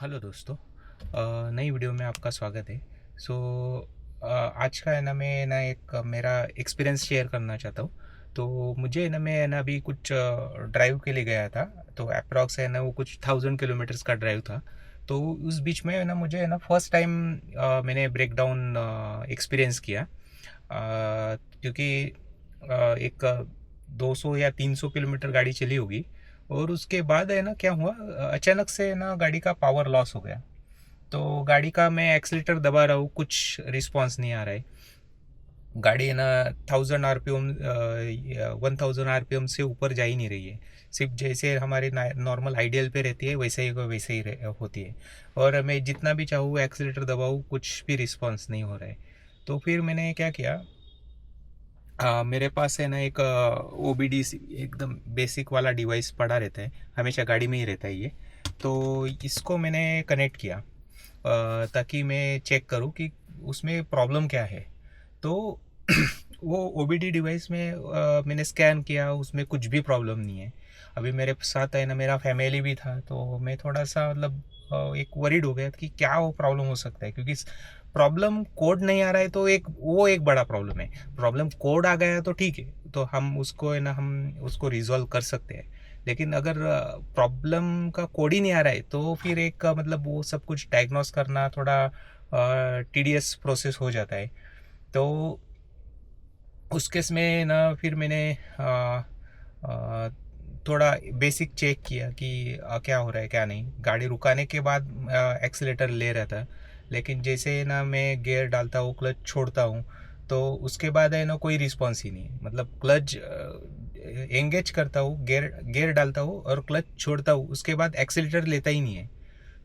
Hello दोस्तों। नई video में आपका स्वागत है। सो आज का है ना, मैं ना एक मेरा एक्सपीरियंस शेयर करना चाहता हूँ। तो मुझे ना, मैं ना अभी कुछ ड्राइव के लिए गया था। तो अप्रॉक्स है ना, वो कुछ 1000 किलोमीटर्स का ड्राइव था। तो उस बीच में है ना, मुझे है ना फर्स्ट टाइम मैंने ब्रेक डाउन एक्सपीरियंस किया। क्योंकि एक 200 या 300 किलोमीटर गाड़ी चली होगी। और उसके बाद है ना, क्या हुआ, अचानक से है ना गाड़ी का पावर लॉस हो गया। तो गाड़ी का मैं एक्सीलेटर दबा रहा हूँ, कुछ रिस्पांस नहीं आ रहा है। गाड़ी है ना 1000 आरपीएम 1000 आरपीएम से ऊपर जा ही नहीं रही है। सिर्फ जैसे हमारे नॉर्मल आइडियल पे रहती है वैसे ही होती है। और मैं जितना भी चाहूँ एक्सीलेटर दबाऊँ, कुछ भी रिस्पांस नहीं हो रहा है। तो फिर मैंने क्या किया, मेरे पास है ना एक OBD एकदम बेसिक वाला डिवाइस पड़ा रहता है, हमेशा गाड़ी में ही रहता है ये। तो इसको मैंने कनेक्ट किया ताकि मैं चेक करूं कि उसमें प्रॉब्लम क्या है। तो वो OBD डिवाइस में मैंने स्कैन किया, उसमें कुछ भी प्रॉब्लम नहीं है। अभी मेरे साथ है ना, मेरा फैमिली भी था, तो मैं थोड़ा सा मतलब एक वरीड हो गया कि क्या वो प्रॉब्लम हो सकता है। क्योंकि प्रॉब्लम कोड नहीं आ रहा है तो एक बड़ा प्रॉब्लम है। प्रॉब्लम कोड आ गया तो ठीक है, तो हम उसको है ना, हम उसको रिजॉल्व कर सकते हैं। लेकिन अगर प्रॉब्लम का कोड ही नहीं आ रहा है तो फिर एक मतलब वो सब कुछ डायग्नोस करना थोड़ा टीडियस प्रोसेस हो जाता है। तो उस केस में ना फिर मैंने थोड़ा बेसिक चेक किया कि क्या हो रहा है क्या नहीं। गाड़ी रुकाने के बाद एक्सीलेटर ले रहा था, लेकिन जैसे ना मैं गियर डालता हूँ, क्लच छोड़ता हूँ, तो उसके बाद है ना कोई रिस्पॉन्स ही नहीं। मतलब क्लच एंगेज करता हूँ, गियर गियर डालता हूँ और क्लच छोड़ता हूँ, उसके बाद एक्सीलेटर लेता ही नहीं है।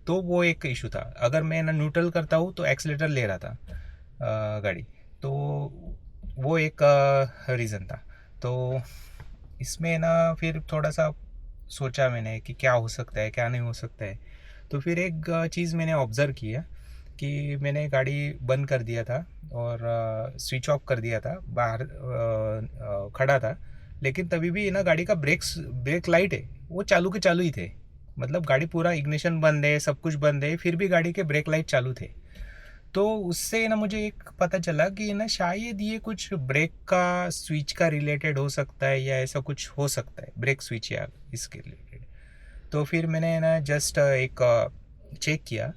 तो वो एक इशू था। अगर मैं ना न्यूट्रल करता हूँ तो एक्सीलेटर ले रहा था गाड़ी। तो वो एक रीज़न था। तो इसमें ना फिर थोड़ा सा सोचा मैंने कि क्या हो सकता है क्या नहीं हो सकता है। तो फिर एक चीज़ मैंने ऑब्ज़र्व किया कि मैंने गाड़ी बंद कर दिया था और स्विच ऑफ कर दिया था, बाहर खड़ा था। लेकिन तभी भी ना गाड़ी का ब्रेक लाइट है वो चालू के चालू ही थे। मतलब गाड़ी पूरा इग्निशन बंद है, सब कुछ बंद है, फिर भी गाड़ी के ब्रेक लाइट चालू थे। तो उससे ना मुझे एक पता चला कि ना शायद ये कुछ ब्रेक का स्विच का रिलेटेड हो सकता है, या ऐसा कुछ हो सकता है ब्रेक स्विच या इसके रिलेटेड। तो फिर मैंने ना जस्ट एक चेक किया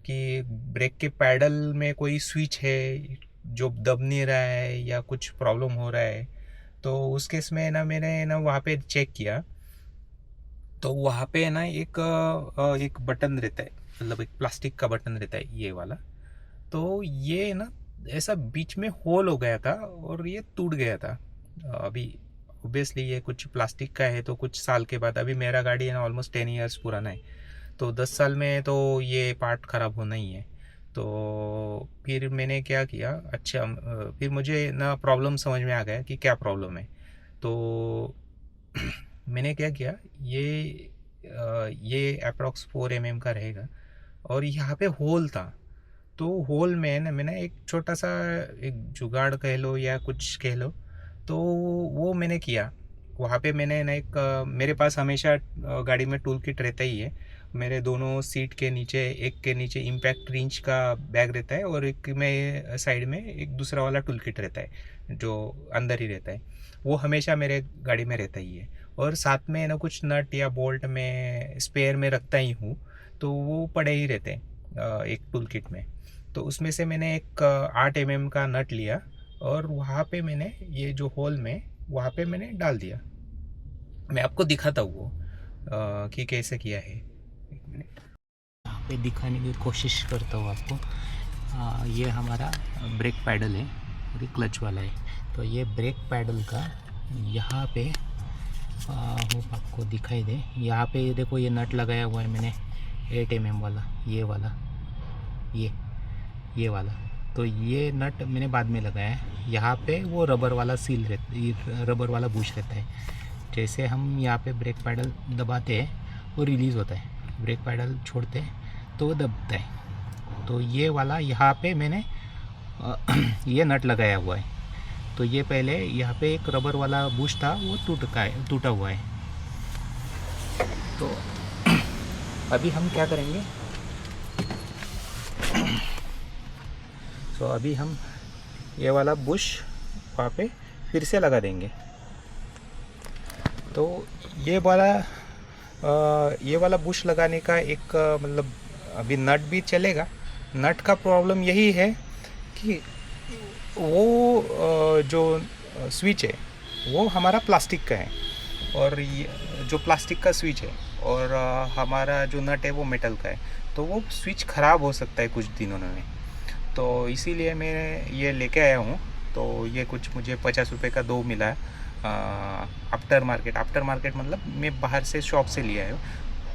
कि ब्रेक के पैडल में कोई स्विच है जो दब नहीं रहा है या कुछ प्रॉब्लम हो रहा है। तो उस केस में ना मैंने ना वहाँ पे चेक किया। तो वहाँ पे ना एक बटन रहता है, मतलब एक प्लास्टिक का बटन रहता है ये वाला। तो ये ना ऐसा बीच में होल हो गया था और ये टूट गया था। अभी ऑब्वियसली ये कुछ प्लास्टिक का है, तो कुछ साल के बाद, अभी मेरा गाड़ी है ना ऑलमोस्ट 10 ईयर्स पुराना है, तो 10 साल में तो ये पार्ट ख़राब होना ही है। तो फिर मैंने क्या किया, अच्छा फिर मुझे ना प्रॉब्लम समझ में आ गया कि क्या प्रॉब्लम है। तो मैंने क्या किया, ये अप्रॉक्स 4 mm का रहेगा और यहाँ पे होल था। तो होल में ना मैंने एक छोटा सा एक जुगाड़ कह लो या कुछ कह लो, तो वो मैंने किया। वहाँ पे मैंने ना एक मेरे पास हमेशा गाड़ी में टूल किट रहता ही है। मेरे दोनों सीट के नीचे, एक के नीचे इम्पैक्ट रिंच का बैग रहता है और एक में साइड में एक दूसरा वाला टूल किट रहता है जो अंदर ही रहता है। वो हमेशा मेरे गाड़ी में रहता ही है। और साथ में ना कुछ नट या बोल्ट में स्पेयर में रखता ही हूँ, तो वो पड़े ही रहते हैं एक टूल किट में। तो उसमें से मैंने एक 8 mm का नट लिया और वहाँ पे मैंने ये जो होल में वहाँ पे मैंने डाल दिया। मैं आपको दिखाता हूँ वो कि कैसे किया है। एक मिनट। यहाँ पे दिखाने की कोशिश करता हूँ आपको। ये हमारा ब्रेक पैडल है और ये क्लच वाला है। तो ये ब्रेक पैडल का यहाँ पे होप आपको दिखाई दे, यहाँ पे ये देखो, ये नट लगाया हुआ है मैंने 8 mm वाला, ये ये वाला। तो ये नट मैंने बाद में लगाया है। यहाँ पे वो रबर वाला सील रहता, रबर वाला बुश रहता है। जैसे हम यहाँ पे ब्रेक पैडल दबाते हैं वो रिलीज़ होता है, ब्रेक पैडल छोड़ते हैं तो वो दबता है। तो ये वाला यहाँ पे मैंने ये नट लगाया हुआ है। तो ये पहले यहाँ पे एक रबर वाला बुश था, वो टूटा हुआ है। तो अभी हम क्या करेंगे, सो अभी हम ये वाला बुश वहाँ पे फिर से लगा देंगे। तो ये वाला बुश लगाने का एक मतलब अभी नट भी चलेगा। नट का प्रॉब्लम यही है कि वो जो स्विच है वो हमारा प्लास्टिक का है, और ये जो प्लास्टिक का स्विच है और हमारा जो नट है वो मेटल का है, तो वो स्विच ख़राब हो सकता है कुछ दिनों में। तो इसीलिए मैं ये लेके आया हूँ। तो ये कुछ मुझे 50 रुपये का 2 मिला है आफ्टर मार्केट मतलब मैं बाहर से शॉप से लिया है।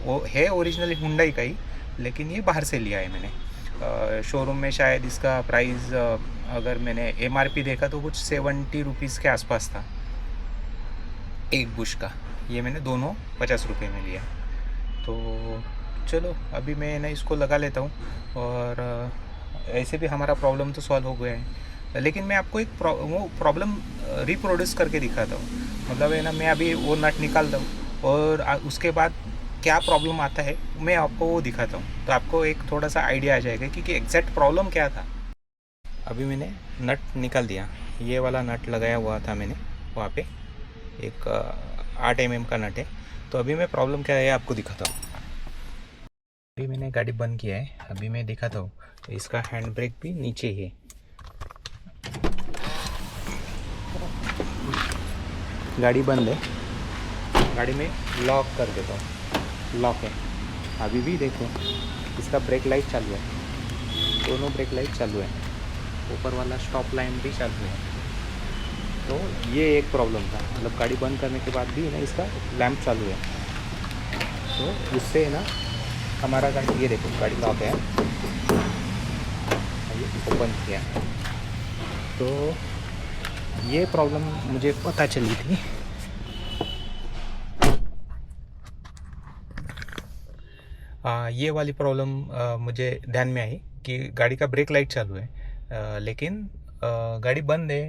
वो है ओरिजिनली हुंडई का ही, लेकिन ये बाहर से लिया है मैंने। शोरूम में शायद इसका प्राइस अगर मैंने MRP देखा तो कुछ 70 रुपीज़ के आसपास था एक बुश का। ये मैंने दोनों 50 रुपये में लिया। तो चलो अभी मैं ना इसको लगा लेता हूँ, और ऐसे भी हमारा प्रॉब्लम तो सॉल्व हो गया है। लेकिन मैं आपको एक वो प्रॉब्लम रिप्रोड्यूस करके दिखाता हूँ। मतलब है ना, मैं अभी वो नट निकालता हूँ और उसके बाद क्या प्रॉब्लम आता है मैं आपको वो दिखाता हूँ, तो आपको एक थोड़ा सा आइडिया आ जाएगा कि एग्जैक्ट प्रॉब्लम क्या था। अभी मैंने नट निकाल दिया। ये वाला नट लगाया हुआ था मैंने वहाँ पे, एक 8 mm का नट है। तो अभी मैं प्रॉब्लम क्या है आपको दिखाता हूँ। अभी मैंने गाड़ी बंद किया है, अभी मैं दिखाता हूँ। तो इसका हैंड ब्रेक भी नीचे है। गाड़ी बंद है, गाड़ी में लॉक कर देता हूँ। लॉक है। अभी भी देखो इसका ब्रेक लाइट चालू है, दोनों ब्रेक लाइट चालू है, ऊपर वाला स्टॉप लाइन भी चालू है। तो ये एक प्रॉब्लम था, मतलब गाड़ी बंद करने के बाद भी ना इसका लैंप चालू है। तो उससे ना हमारा गाड़ी, ये देखो गाड़ी लॉक है, ये ओपन किया। तो ये प्रॉब्लम मुझे पता चली थी। ये वाली प्रॉब्लम मुझे ध्यान में आई कि गाड़ी का ब्रेक लाइट चालू है, लेकिन गाड़ी बंद है,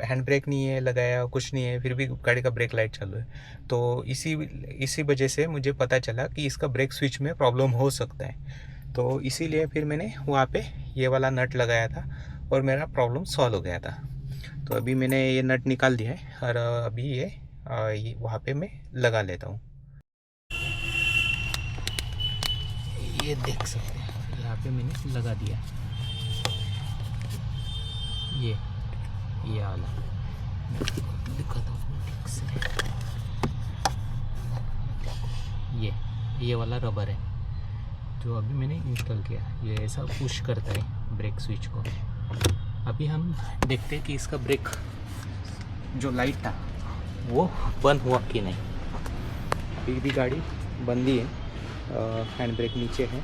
हैंड ब्रेक नहीं है लगाया, कुछ नहीं है, फिर भी गाड़ी का ब्रेक लाइट चालू है। तो इसी वजह से मुझे पता चला कि इसका ब्रेक स्विच में प्रॉब्लम हो सकता है। तो इसीलिए फिर मैंने वहाँ पे ये वाला नट लगाया था और मेरा प्रॉब्लम सॉल्व हो गया था। तो अभी मैंने ये नट निकाल दिया है, और अभी ये वहाँ पे मैं लगा लेता हूँ। ये देख सकते हैं, यहाँ पे मैंने लगा दिया। ये वाला दिखाता हूँ ठीक से। ये वाला रबर है जो अभी मैंने इंस्टॉल किया। ये ऐसा पुश करता है ब्रेक स्विच को। अभी हम देखते हैं कि इसका ब्रेक जो लाइट था वो बंद हुआ कि नहीं। अभी भी गाड़ी बंद ही है, हैंड ब्रेक नीचे है।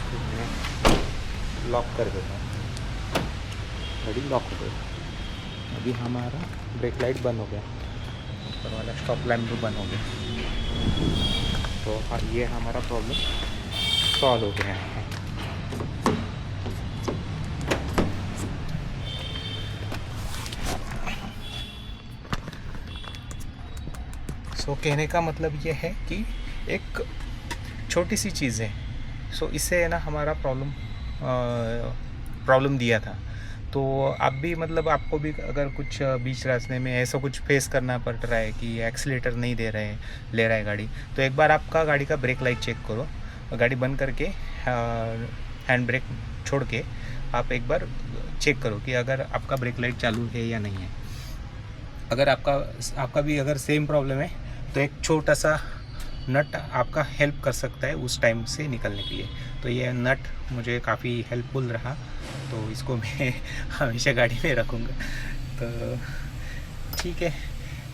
तो मैं लॉक कर देता हूँ, गाड़ी लॉक हो गई। अभी हमारा ब्रेक लाइट बंद हो गया, ऊपर वाला स्टॉप लैम्प भी बंद हो गया। तो हाँ, ये हमारा प्रॉब्लम सॉल्व हो गया है। सो कहने का मतलब ये है कि एक छोटी सी चीज़ है, सो इससे है ना हमारा प्रॉब्लम दिया था। तो आप भी मतलब आपको भी अगर कुछ बीच रास्ते में ऐसा कुछ फेस करना पड़ रहा है कि एक्सीलेटर नहीं ले रहा है गाड़ी, तो एक बार आपका गाड़ी का ब्रेक लाइट चेक करो। गाड़ी बंद करके हैंड ब्रेक छोड़ के आप एक बार चेक करो कि अगर आपका ब्रेक लाइट चालू है या नहीं है। अगर आपका भी अगर सेम प्रॉब्लम है तो एक छोटा सा नट आपका हेल्प कर सकता है उस टाइम से निकलने के लिए। तो ये नट मुझे काफ़ी हेल्पफुल रहा, तो इसको मैं हमेशा गाड़ी में रखूँगा। तो ठीक है,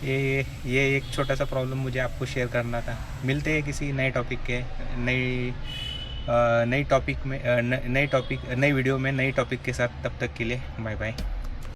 ये एक छोटा सा प्रॉब्लम मुझे आपको शेयर करना था। मिलते हैं किसी नए टॉपिक के नई वीडियो में नए टॉपिक के साथ। तब तक के लिए बाय बाय।